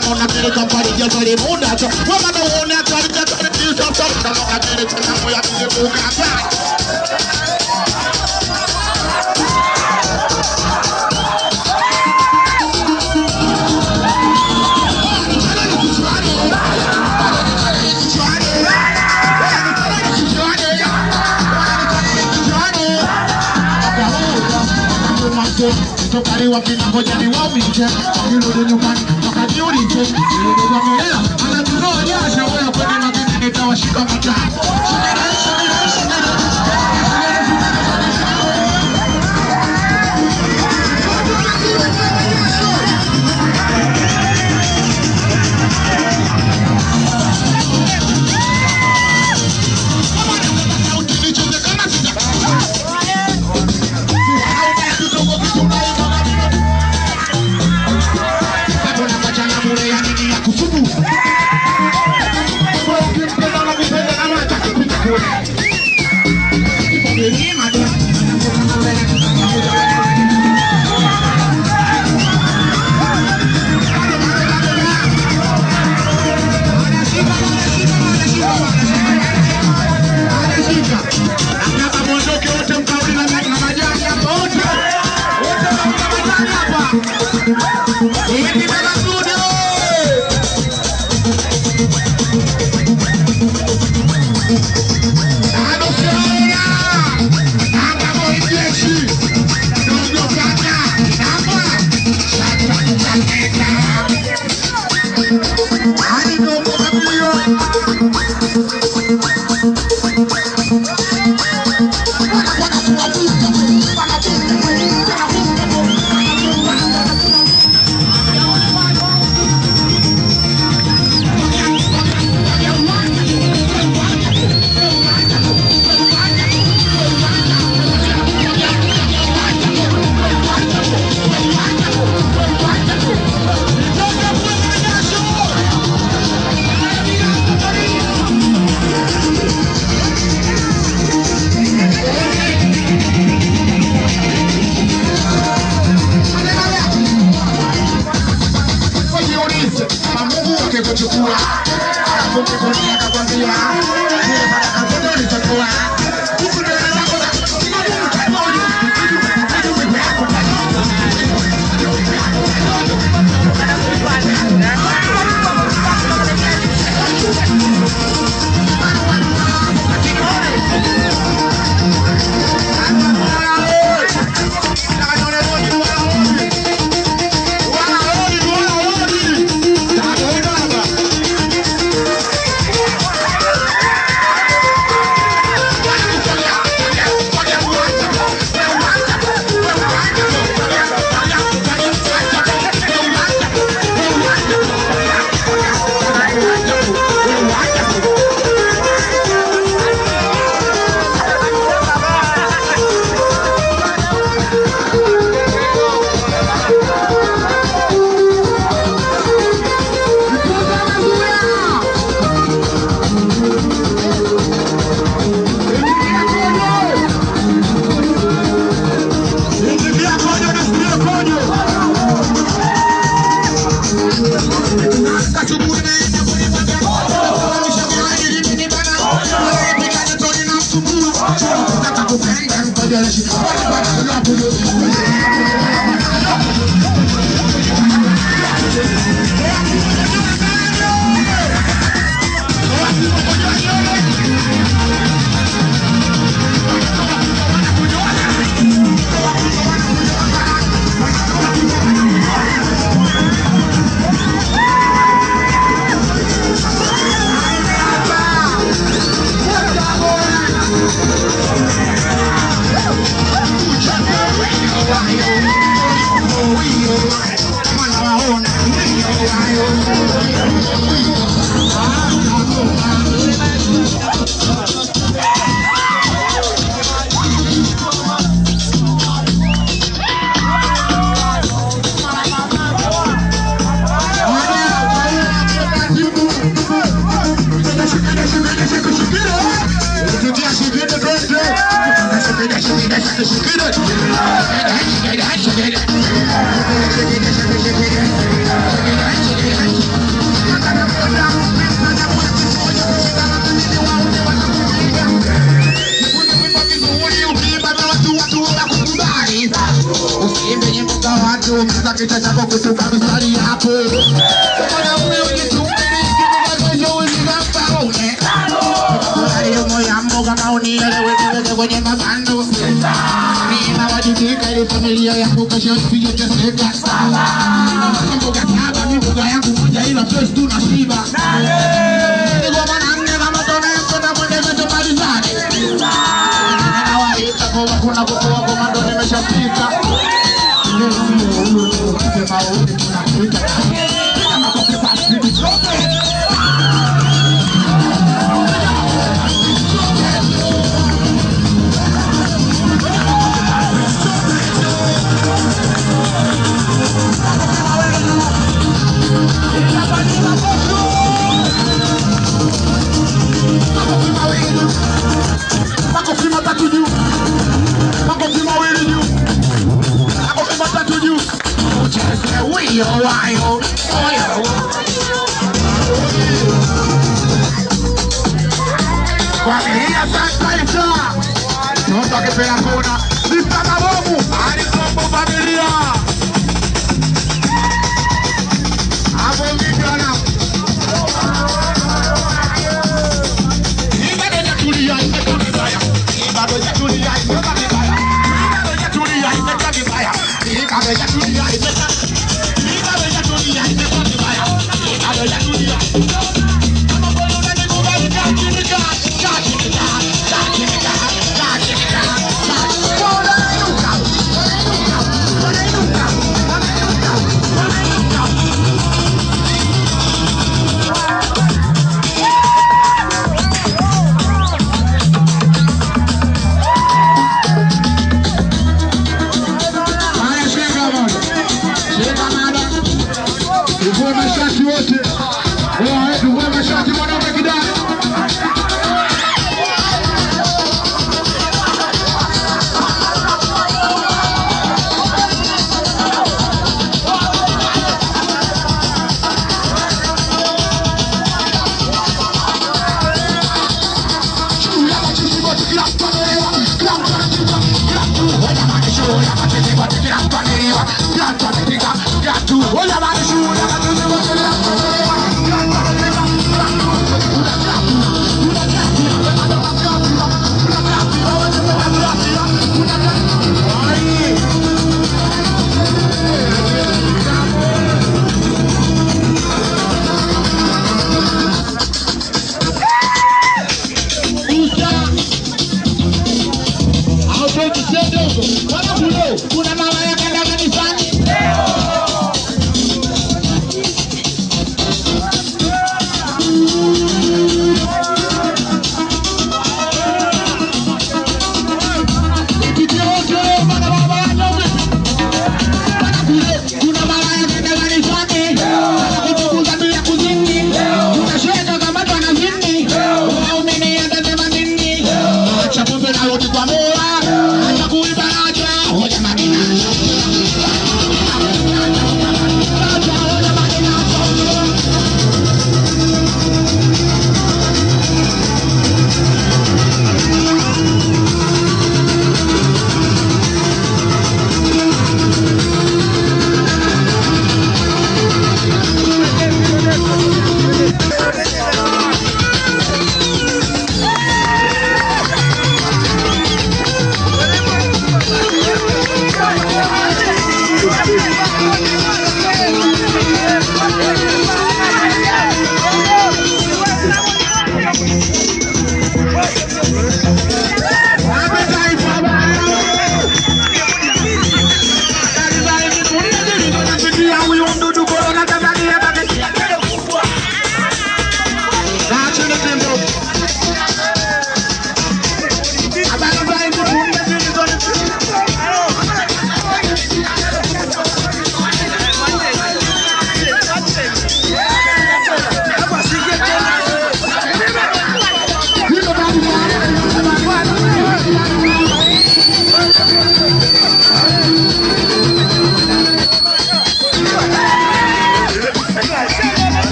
kama unapeleka pale jazari muda tu. Wama na uone atari jazari kisa sasa. Kama unapeleka tango ya mzunguka hapa. Tokari wapina ngoja ni waumiche Nirudi nyumbani wakaniulize Nirudi kwa milea Anatunoa jasho wewe kwenye magini nitawashika mataa Shake it. ukiumiza kichwa chako kutuka mistari yako. Mwanaume ujisubiri kitu kesho usikampa une. Unakula moyo ya mboga kama unielewe niweke kwenye mabando. Ninawajibika ili familia yangu kesho isije teseka. Mboga saba ni mboga yangu moja ila fresh tunashiba. Niko mwanamke kama Toneto na mwende tumalizane. Ninawaita kwa kuna kutoa komando nimeshafika. Sema wote tunapita. Kama kwa pasi familia sasa tuomba kipela kuna nisana bomu alikombo familia hapo vijana ibado jatulia imeka vibaya ibado jatulia imeka vibaya ibado jatulia imeka vibaya ibado jatulia imeka ibado jatulia imeka vibaya ibado jatulia kama bwana unanikubalia katika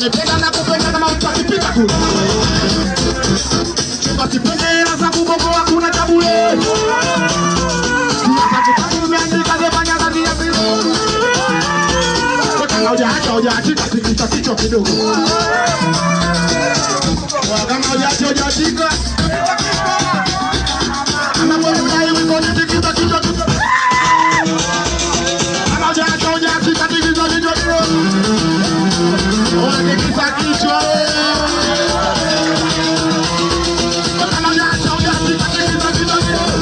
unanipenda na kupenda kama mtu akipika kule. Basi pende za kubongo hakuna tabule. Sasa tumeandika zefanya kazi ya bilo. Kama hujaacha sikita kichwa kidogo. Kama hujaacha anapoona unai wiko tikita kichwa kidogo. Kama hujaacha sikita kichwa kidogo. Tikita kichwa. Kama hujaacha sikita kichwa kidogo.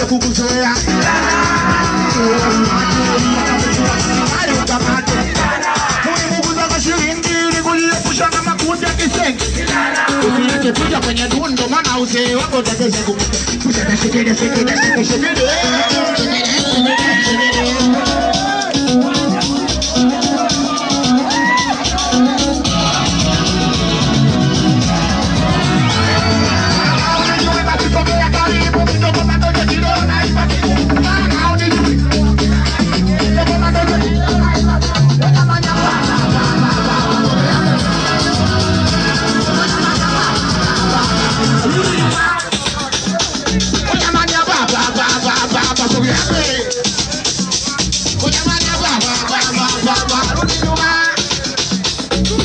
Kukuzoea kuja kwenye dundo maana uzee wako utateza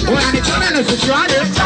Well, I'm